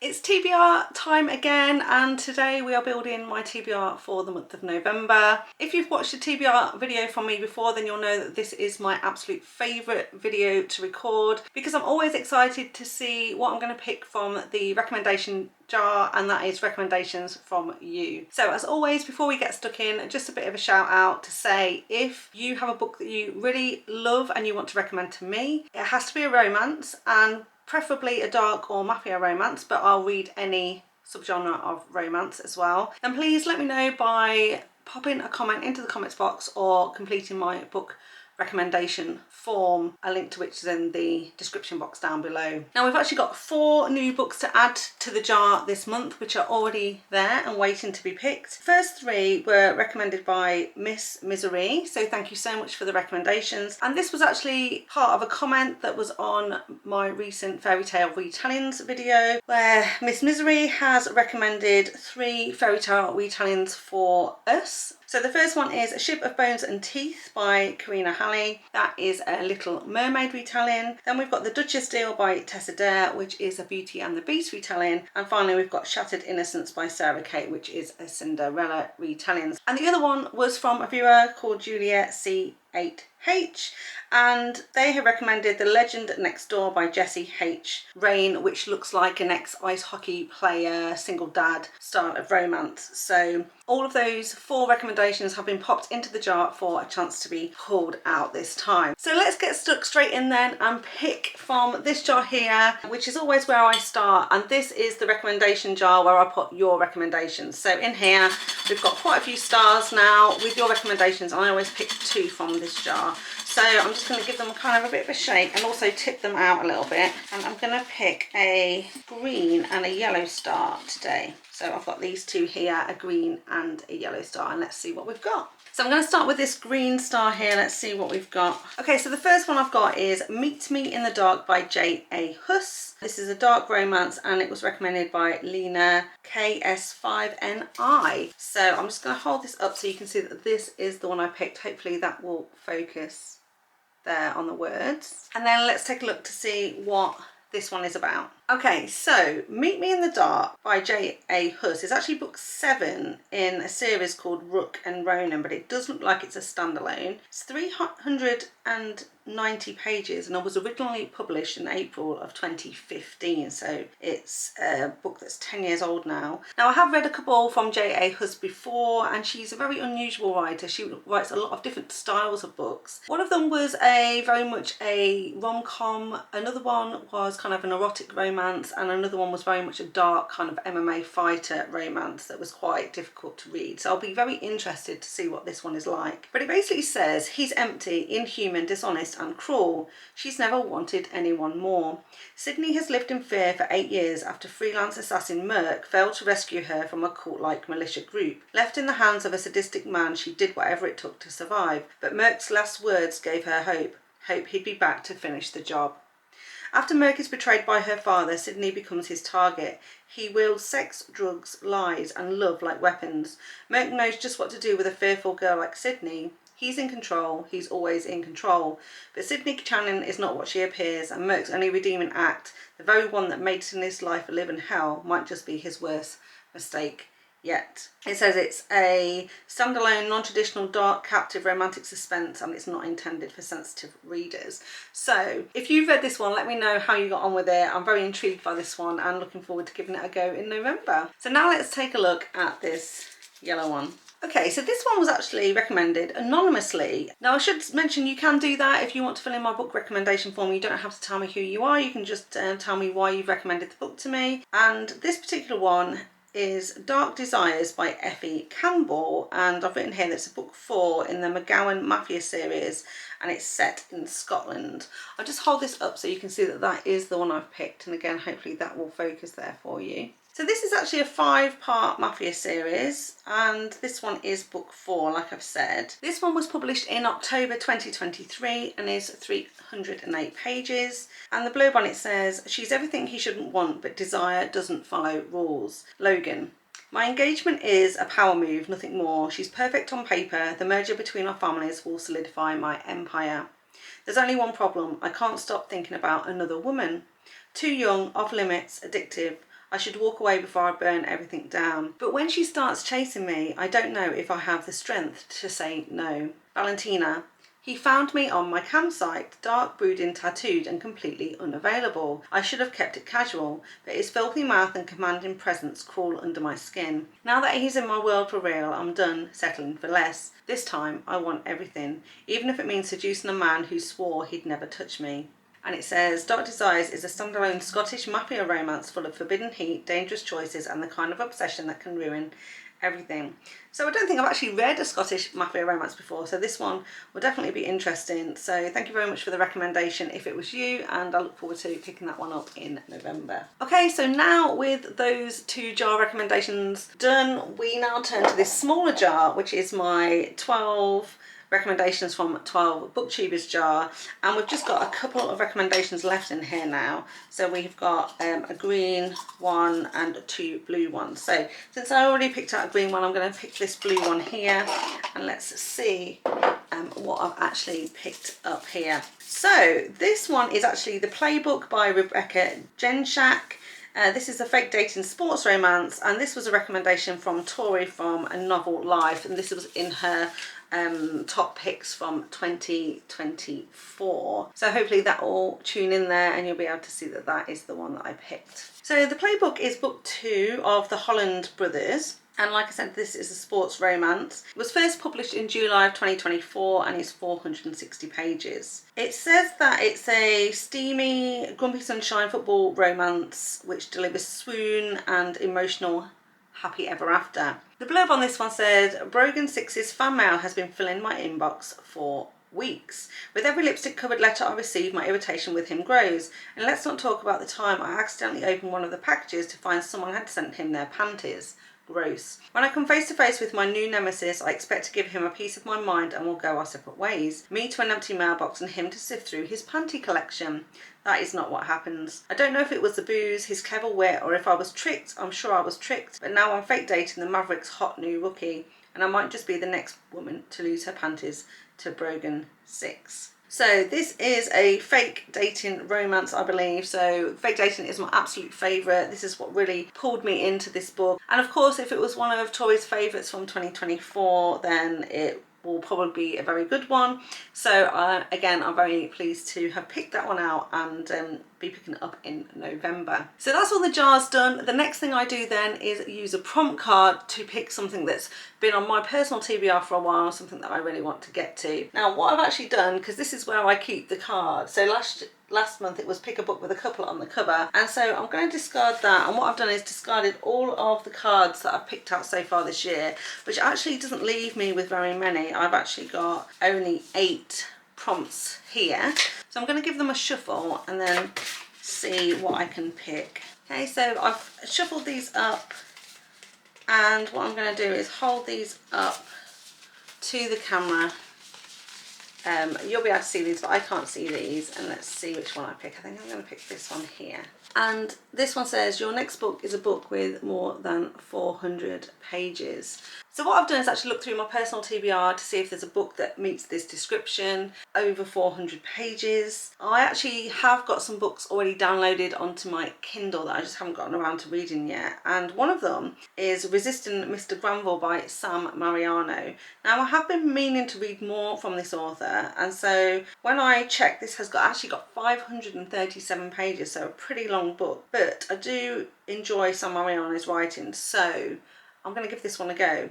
It's TBR time again, and today we are building my TBR for the month of November. If you've watched a TBR video from me before, then you'll know that this is my absolute favourite video to record because I'm always excited to see what I'm going to pick from the recommendation jar, and that is recommendations from you. So as always, before we get stuck in, just a bit of a shout out to say if you have a book that you really love and you want to recommend to me, it has to be a romance and preferably a dark or mafia romance, but I'll read any subgenre of romance as well. Then please let me know by popping a comment into the comments box or completing my book recommendation form, a link to which is in the description box down below. Now we've actually got 4 new books to add to the jar this month, which are already there and waiting to be picked. The first 3 were recommended by Miss Misery, so thank you so much for the recommendations. And this was actually part of a comment that was on my recent fairy tale retellings video, where Miss Misery has recommended 3 fairy tale retellings for us. So the first one is A Ship of Bones and Teeth by Karina Halley. That is a Little Mermaid retelling. Then we've got The Duchess Deal by Tessa Dare, which is a Beauty and the Beast retelling. And finally we've got Shattered Innocence by Sarah Kate, which is a Cinderella retelling. And the other one was from a viewer called Julia C8H, and they have recommended The Legend Next Door by Jessie H. Rain, which looks like an ex-ice hockey player, single dad style of romance. So all of those 4 recommendations have been popped into the jar for a chance to be pulled out this time. So let's get stuck straight in then and pick from this jar here, which is always where I start, and this is the recommendation jar where I put your recommendations. So in here we've got quite a few stars now with your recommendations. I always pick 2 from this jar. So I'm just going to give them kind of a bit of a shake and also tip them out a little bit. And I'm going to pick a green and a yellow star today. So I've got these 2 here, a green and a yellow star, and let's see what we've got. So I'm going to start with this green star here. Let's see what we've got. Okay, so the first one I've got is Meet Me in the Dark by J.A. Huss. This is a dark romance and it was recommended by Lena KS5NI. So I'm just going to hold this up so you can see that this is the one I picked. Hopefully that will focus there on the words. And then let's take a look to see what this one is about. Okay, so Meet Me in the Dark by J.A. Huss is actually book 7 in a series called Rook and Ronan, but it does look like it's a standalone. It's 390 pages and it was originally published in April of 2015, so it's a book that's 10 years old now. Now I have read a couple from J.A. Huss before, and she's a very unusual writer. She writes a lot of different styles of books. One of them was very much a rom-com, another one was kind of an erotic romance, and another one was very much a dark kind of MMA fighter romance that was quite difficult to read. So I'll be very interested to see what this one is like. But it basically says he's empty, inhuman, dishonest and cruel. She's never wanted anyone more. Sydney has lived in fear for 8 years after freelance assassin Merc failed to rescue her from a cult-like militia group. Left in the hands of a sadistic man, she did whatever it took to survive. But Merc's last words gave her hope he'd be back to finish the job. After Merc is betrayed by her father, Sydney becomes his target. He wields sex, drugs, lies and love like weapons. Merc knows just what to do with a fearful girl like Sydney. He's in control, he's always in control. But Sydney Channing is not what she appears, and Merc's only redeeming act, the very one that made Sydney's life a living hell, might just be his worst mistake yet. It says it's a standalone, non-traditional, dark, captive, romantic suspense, and it's not intended for sensitive readers. So if you've read this one, let me know how you got on with it. I'm very intrigued by this one and looking forward to giving it a go in November. So now let's take a look at this yellow one. Okay, so this one was actually recommended anonymously. Now I should mention you can do that if you want to fill in my book recommendation form. You don't have to tell me who you are. You can just tell me why you've recommended the book to me. And this particular one is Dark Desires by Effie Campbell, and I've written here that it's a book 4 in the McGowan Mafia series, and it's set in Scotland. I'll just hold this up so you can see that that is the one I've picked, and again hopefully that will focus there for you. So this is actually a 5-part Mafia series, and this one is book 4, like I've said. This one was published in October 2023 and is 308 pages. And the blurb on it says, she's everything he shouldn't want, but desire doesn't follow rules. Logan. My engagement is a power move, nothing more. She's perfect on paper. The merger between our families will solidify my empire. There's only one problem. I can't stop thinking about another woman. Too young, off limits, addictive. I should walk away before I burn everything down. But when she starts chasing me, I don't know if I have the strength to say no. Valentina. He found me on my campsite, dark, brooding, tattooed and completely unavailable. I should have kept it casual, but his filthy mouth and commanding presence crawl under my skin. Now that he's in my world for real, I'm done settling for less. This time, I want everything, even if it means seducing a man who swore he'd never touch me. And it says, Dark Desires is a standalone Scottish mafia romance full of forbidden heat, dangerous choices and the kind of obsession that can ruin everything. So I don't think I've actually read a Scottish mafia romance before, so this one will definitely be interesting. So thank you very much for the recommendation if it was you, and I look forward to picking that one up in November. Okay, so now with those 2 jar recommendations done, we now turn to this smaller jar, which is my 12 recommendations from 12 booktubers jar, and we've just got a couple of recommendations left in here now. So we've got a green one and 2 blue ones. So since I already picked out a green one, I'm going to pick this blue one here, and let's see what I've actually picked up here. So this one is actually The Playbook by Rebecca Jenshak. This is a fake dating sports romance, and this was a recommendation from Tori from A Novel Life, and this was in her top picks from 2024. So hopefully that will tune in there and you'll be able to see that that is the one that I picked. So The Playbook is book 2 of the Holland brothers. And like I said, this is a sports romance. It was first published in July of 2024 and it's 460 pages. It says that it's a steamy, grumpy sunshine football romance which delivers swoon and emotional happy ever after. The blurb on this one said, Brogan Six's fan mail has been filling my inbox for weeks. With every lipstick covered letter I receive, my irritation with him grows. And let's not talk about the time I accidentally opened one of the packages to find someone had sent him their panties. Gross. When I come face to face with my new nemesis, I expect to give him a piece of my mind and we'll go our separate ways. Me to an empty mailbox and him to sift through his panty collection. That is not what happens. I don't know if it was the booze, his clever wit, or if I was tricked. I'm sure I was tricked. But now I'm fake dating the Maverick's hot new rookie, and I might just be the next woman to lose her panties to Brogan Six. So this is a fake dating romance, I believe. So fake dating is my absolute favourite. This is what really pulled me into this book. And of course, if it was one of Tori's favourites from 2024, then it will probably be a very good one. So again, I'm very pleased to have picked that one out and be picking it up in November. So that's all the jars done. The next thing I do then is use a prompt card to pick something that's been on my personal TBR for a while, something that I really want to get to. Now what I've actually done, because this is where I keep the card, so last month it was pick a book with a couple on the cover, and so I'm going to discard that, and what I've done is discarded all of the cards that I've picked out so far this year, which actually doesn't leave me with very many. I've actually got only 8 prompts here, so I'm going to give them a shuffle and then see what I can pick. Okay, so I've shuffled these up, and what I'm going to do is hold these up to the camera. You'll be able to see these, but I can't see these, and let's see which one I pick. I think I'm going to pick this one here. And this one says, your next book is a book with more than 400 pages. So what I've done is actually look through my personal TBR to see if there's a book that meets this description, over 400 pages. I actually have got some books already downloaded onto my Kindle that I just haven't gotten around to reading yet. And one of them is Resisting Mr. Granville by Sam Mariano. Now I have been meaning to read more from this author, and so when I checked, this has actually got 537 pages, so a pretty long book. But I do enjoy Sam Mariano's writing, so I'm going to give this one a go.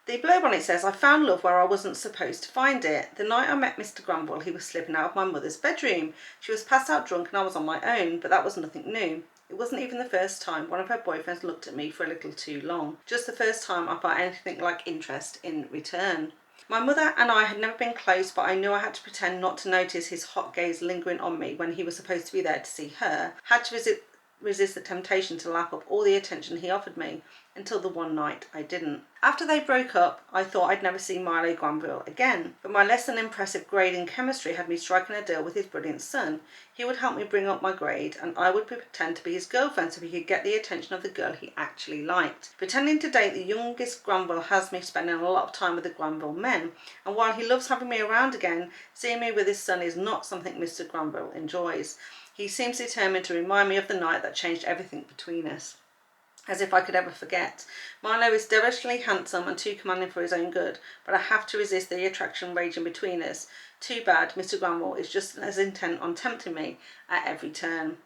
The blurb on it says, I found love where I wasn't supposed to find it. The night I met Mr. Granville, he was slipping out of my mother's bedroom. She was passed out drunk and I was on my own, but that was nothing new. It wasn't even the first time one of her boyfriends looked at me for a little too long. Just the first time I felt anything like interest in return. My mother and I had never been close, but I knew I had to pretend not to notice his hot gaze lingering on me when he was supposed to be there to see her. Had to resist the temptation to lap up all the attention he offered me, until the one night I didn't. After they broke up, I thought I'd never see Milo Granville again, but my less than impressive grade in chemistry had me striking a deal with his brilliant son. He would help me bring up my grade, and I would pretend to be his girlfriend so he could get the attention of the girl he actually liked. Pretending to date the youngest Granville has me spending a lot of time with the Granville men, and while he loves having me around again, seeing me with his son is not something Mr. Granville enjoys. He seems determined to remind me of the night that changed everything between us. As if I could ever forget. Milo is devilishly handsome and too commanding for his own good, but I have to resist the attraction raging between us. Too bad Mr. Granville is just as intent on tempting me at every turn.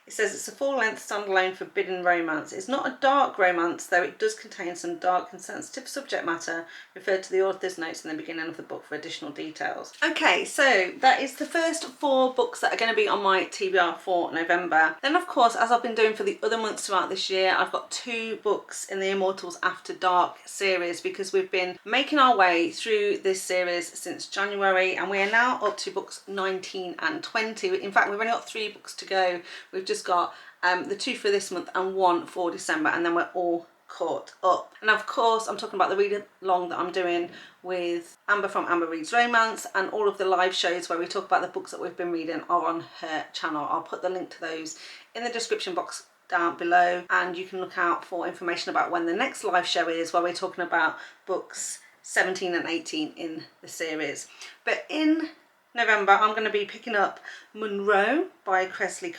It says it's a full-length, standalone, forbidden romance. It's not a dark romance, though it does contain some dark and sensitive subject matter. Refer to the author's notes in the beginning of the book for additional details. Okay, so that is the first 4 books that are going to be on my TBR for November. Then, of course, as I've been doing for the other months throughout this year, I've got 2 books in the Immortals After Dark series, because we've been making our way through this series since January, and we are now up to books 19 and 20. In fact, we've only got 3 books to go. We've just got the 2 for this month and 1 for December, and then we're all caught up. And of course, I'm talking about the read along that I'm doing with Amber from Amber Reads Romance, and all of the live shows where we talk about the books that we've been reading are on her channel. I'll put the link to those in the description box down below, and you can look out for information about when the next live show is, where we're talking about books 17 and 18 in the series. But in November, I'm going to be picking up Munro by Kresley,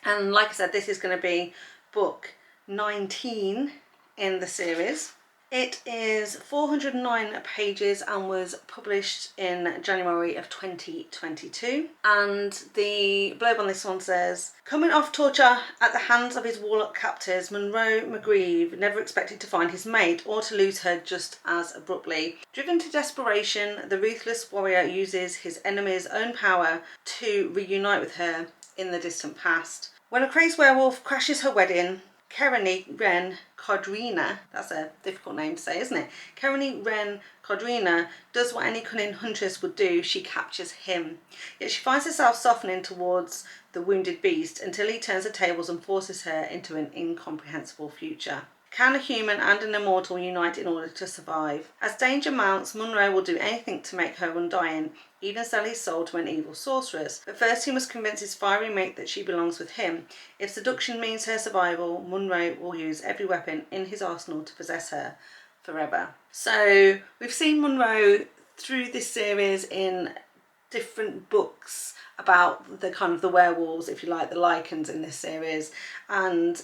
and like I said, this is going to be book 19 in the series. It is 409 pages and was published in January of 2022. And the blurb on this one says, coming off torture at the hands of his warlock captors, Munro McGreeve never expected to find his mate or to lose her just as abruptly. Driven to desperation, the ruthless warrior uses his enemy's own power to reunite with her in the distant past. When a crazed werewolf crashes her wedding, Kereni Ren Codrina, that's a difficult name to say, isn't it? Kereni Ren Codrina does what any cunning huntress would do. She captures him. Yet she finds herself softening towards the wounded beast until he turns the tables and forces her into an incomprehensible future. Can a human and an immortal unite in order to survive? As danger mounts, Munro will do anything to make her undying, even sell his soul to an evil sorceress. But first he must convince his fiery mate that she belongs with him. If seduction means her survival, Munro will use every weapon in his arsenal to possess her forever. So we've seen Munro through this series in different books about the kind of the werewolves, if you like, the lycans in this series, and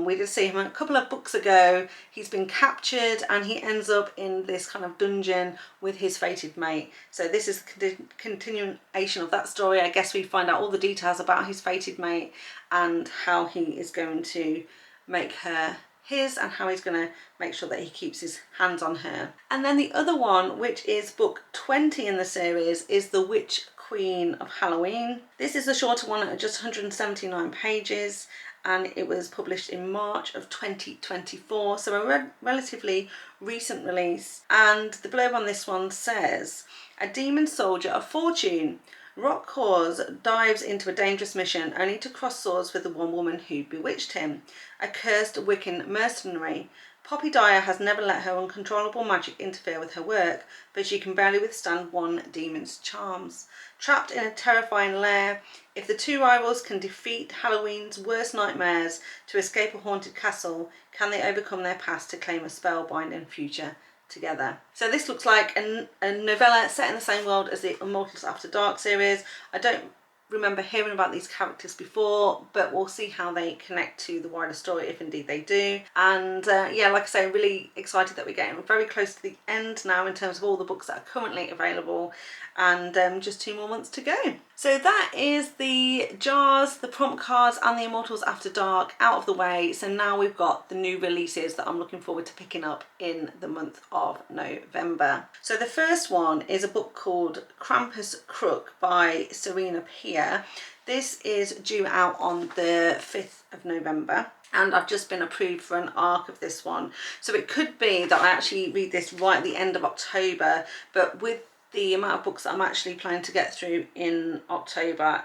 we did see him a couple of books ago. He's been captured and he ends up in this kind of dungeon with his fated mate. So this is the continuation of that story. I guess we find out all the details about his fated mate and how he is going to make her his, and how he's going to make sure that he keeps his hands on her. And then the other one, which is book 20 in the series, is The Witch Queen of Halloween. This is a shorter one at just 179 pages, and it was published in March of 2024, so a relatively recent release. And the blurb on this one says, a demon soldier of fortune, Rock Hawes dives into a dangerous mission only to cross swords with the one woman who bewitched him, a cursed Wiccan mercenary. Poppy Dyer has never let her uncontrollable magic interfere with her work, but she can barely withstand one demon's charms. Trapped in a terrifying lair, if the 2 rivals can defeat Halloween's worst nightmares to escape a haunted castle, can they overcome their past to claim a spellbinding future together? So this looks like a novella set in the same world as the Immortals After Dark series. I don't remember hearing about these characters before, but we'll see how they connect to the wider story, if indeed they do. And yeah, like I say, I'm really excited that we're getting very close to the end now in terms of all the books that are currently available, and just 2 more months to go. So that is the jars, the prompt cards, and the Immortals After Dark out of the way. So now we've got the new releases that I'm looking forward to picking up in the month of November. So the first one is a book called Krampus Kruk by Serena Pier. This is due out on the 5th of November. And I've just been approved for an arc of this one. So it could be that I actually read this right at the end of October, but with the amount of books that I'm actually planning to get through in October,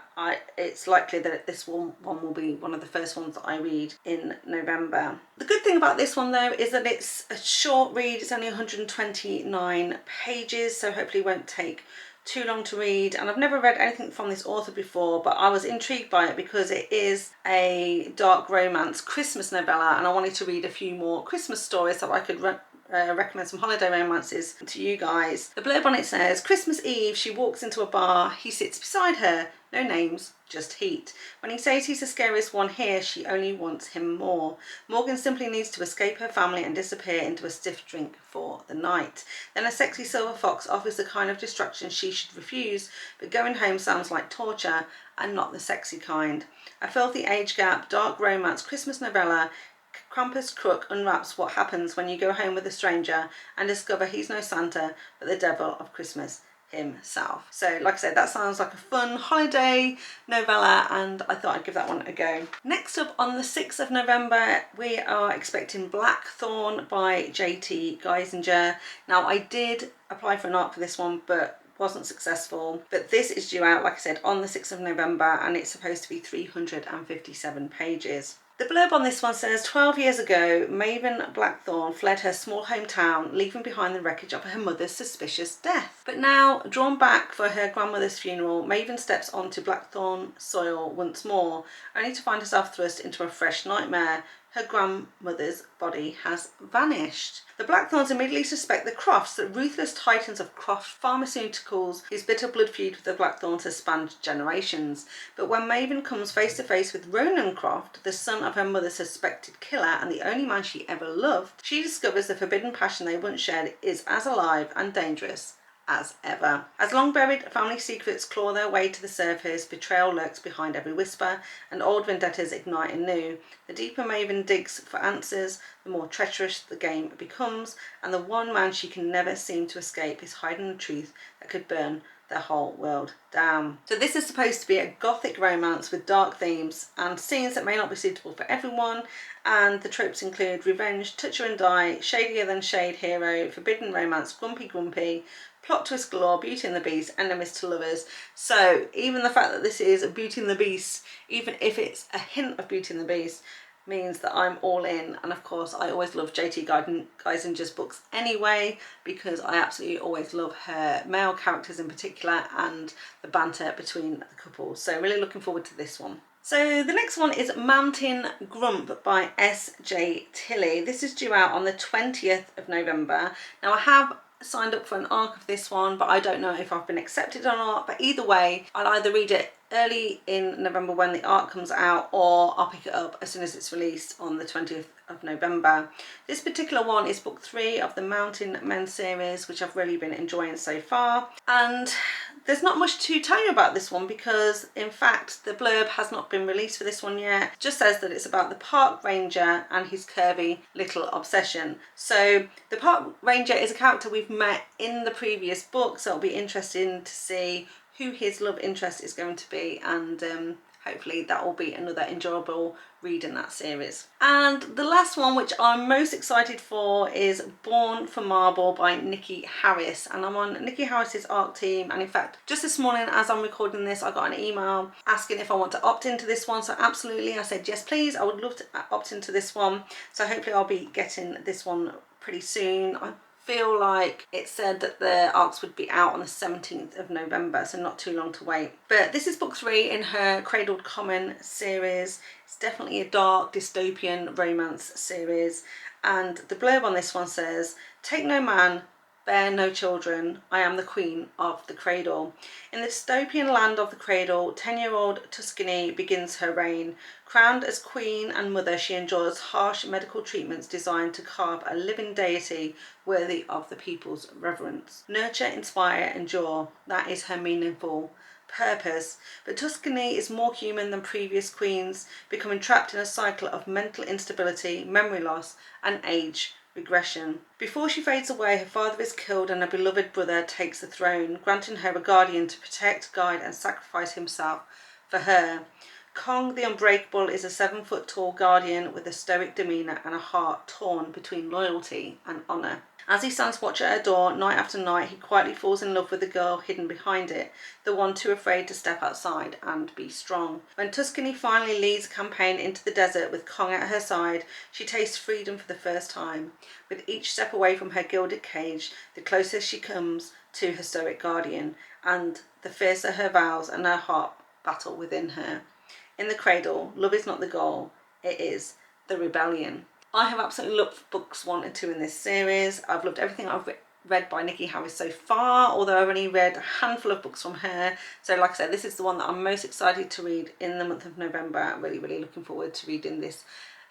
it's likely that this one will be one of the first ones that I read in November. The good thing about this one though is that it's a short read. It's only 129 pages, so hopefully it won't take too long to read. And I've never read anything from this author before, but I was intrigued by it because it is a dark romance Christmas novella, and I wanted to read a few more Christmas stories so I could recommend some holiday romances to you guys. The blurb on it says, Christmas Eve, she walks into a bar, he sits beside her, no names, just heat. When he says he's the scariest one here, she only wants him more. Morgan simply needs to escape her family and disappear into a stiff drink for the night. Then a sexy silver fox offers the kind of distraction she should refuse, but going home sounds like torture and not the sexy kind. A filthy age gap, dark romance, Christmas novella, Krampus Kruk unwraps what happens when you go home with a stranger and discover he's no Santa, but the devil of Christmas himself. So like I said, that sounds like a fun holiday novella, and I thought I'd give that one a go. Next up, on the 6th of November, we are expecting Blackthorn by J T Geissinger. Now, I did apply for an ARC for this one, but wasn't successful. But this is due out, like I said, on the 6th of November, and it's supposed to be 357 pages. The blurb on this one says, 12 years ago, Maven Blackthorn fled her small hometown, leaving behind the wreckage of her mother's suspicious death. But now, drawn back for her grandmother's funeral, Maven steps onto Blackthorn soil once more, only to find herself thrust into a fresh nightmare. Her grandmother's body has vanished. The Blackthorns immediately suspect the Crofts, the ruthless titans of Croft Pharmaceuticals, whose bitter blood feud with the Blackthorns has spanned generations. But when Maven comes face to face with Ronan Croft, the son of her mother's suspected killer and the only man she ever loved, she discovers the forbidden passion they once shared is as alive and dangerous as ever. As long-buried family secrets claw their way to the surface, betrayal lurks behind every whisper, and old vendettas ignite anew. The deeper Maven digs for answers, the more treacherous the game becomes, and the one man she can never seem to escape is hiding the truth that could burn the whole world down. So this is supposed to be a gothic romance with dark themes and scenes that may not be suitable for everyone, and the tropes include revenge, touch her and die, shadier than shade hero, forbidden romance, grumpy, plot twist galore, Beauty and the Beast, enemies to lovers. So even the fact that this is a Beauty and the Beast, even if it's a hint of Beauty and the Beast, means that I'm all in. And of course, I always love J T Geisinger's books anyway, because I absolutely always love her male characters in particular and the banter between the couples. So really looking forward to this one. So the next one is Mountain Grump by S.J. Tilley. This is due out on the 20th of November. Now I have signed up for an ARC of this one, but I don't know if I've been accepted or not. But either way, I'll either read it early in November when the ARC comes out, or I'll pick it up as soon as it's released on the 20th of November. This particular one is book 3 of the Mountain Men series, which I've really been enjoying so far. And there's not much to tell you about this one because, in fact, the blurb has not been released for this one yet. It just says that it's about the park ranger and his curvy little obsession. So the park ranger is a character we've met in the previous book, so it'll be interesting to see who his love interest is going to be, and hopefully that will be another enjoyable read in that series. And the last one, which I'm most excited for, is Born for Marble by Nicci Harris, and I'm on Nicci Harris's ARC team. And in fact, just this morning as I'm recording this, I got an email asking if I want to opt into this one, so absolutely I said yes please, I would love to opt into this one. So hopefully I'll be getting this one pretty soon. I feel like it said that the ARCs would be out on the 17th of November, so not too long to wait. But this is book 3 in her Cradled Common series. It's definitely a dark dystopian romance series, and the blurb on this one says, take no man, bear no children, I am the queen of the cradle. In the dystopian land of the cradle, 10-year-old Tuscany begins her reign. Crowned as queen and mother, she endures harsh medical treatments designed to carve a living deity worthy of the people's reverence. Nurture, inspire, endure, that is her meaningful purpose. But Tuscany is more human than previous queens, becoming trapped in a cycle of mental instability, memory loss, and age regression. Before she fades away, her father is killed and her beloved brother takes the throne, granting her a guardian to protect, guide, and sacrifice himself for her. Kong the Unbreakable is a 7-foot-tall guardian with a stoic demeanour and a heart torn between loyalty and honour. As he stands watch at her door night after night, he quietly falls in love with the girl hidden behind it, the one too afraid to step outside and be strong. When Tuscany finally leads a campaign into the desert with Kong at her side, she tastes freedom for the first time. With each step away from her gilded cage, the closer she comes to her stoic guardian, and the fiercer her vows and her heart battle within her. In the cradle, love is not the goal, it is the rebellion. I have absolutely loved books 1 and 2 in this series. I've loved everything I've read by Nicci Harris so far, although I've only read a handful of books from her. So like I said, this is the one that I'm most excited to read in the month of November. I'm really, really looking forward to reading this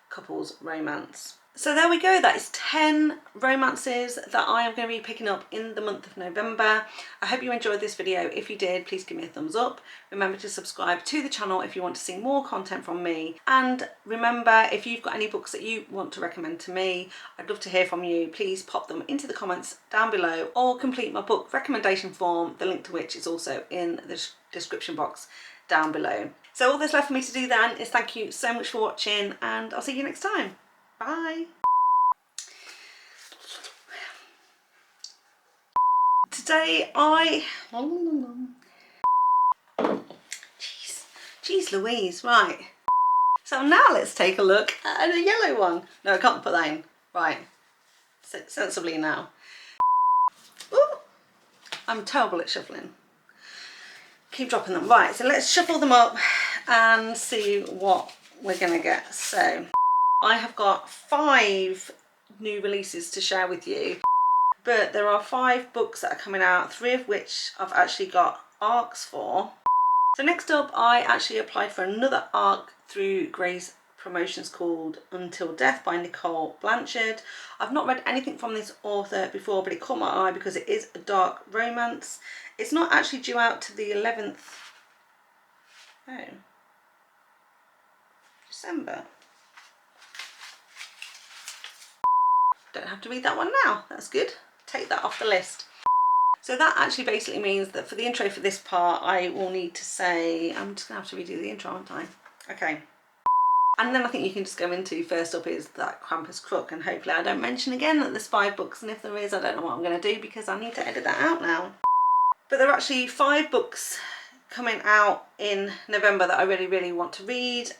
couple's romance. So there we go, that is 10 romances that I am going to be picking up in the month of November. I hope you enjoyed this video. If you did, please give me a thumbs up. Remember to subscribe to the channel if you want to see more content from me. And remember, if you've got any books that you want to recommend to me, I'd love to hear from you. Please pop them into the comments down below or complete my book recommendation form, the link to which is also in the description box down below. So all that's left for me to do then is thank you so much for watching, and I'll see you next time. Bye. Today Jeez Louise, right. So now let's take a look at a yellow one. No, I can't put that in. Right. Sensibly now. Ooh, I'm terrible at shuffling. Keep dropping them. Right, so let's shuffle them up and see what we're gonna get. So I have got 5 new releases to share with you, but there are 5 books that are coming out, 3 of which I've actually got arcs for. So next up, I actually applied for another arc through Gray's Promotions called Until Death by Nicole Blanchard. I've not read anything from this author before, but it caught my eye because it is a dark romance. It's not actually due out to the 11th December. Don't have to read that one now. That's good. Take that off the list. So that actually basically means that for the intro for this part, I will need to say, I'm just gonna have to redo the intro, aren't I? Okay. And then I think you can just go into, first up is that Krampus Kruk, and hopefully I don't mention again that there's 5 books, and if there is, I don't know what I'm gonna do because I need to edit that out now. But there are actually 5 books coming out in November that I really, really want to read.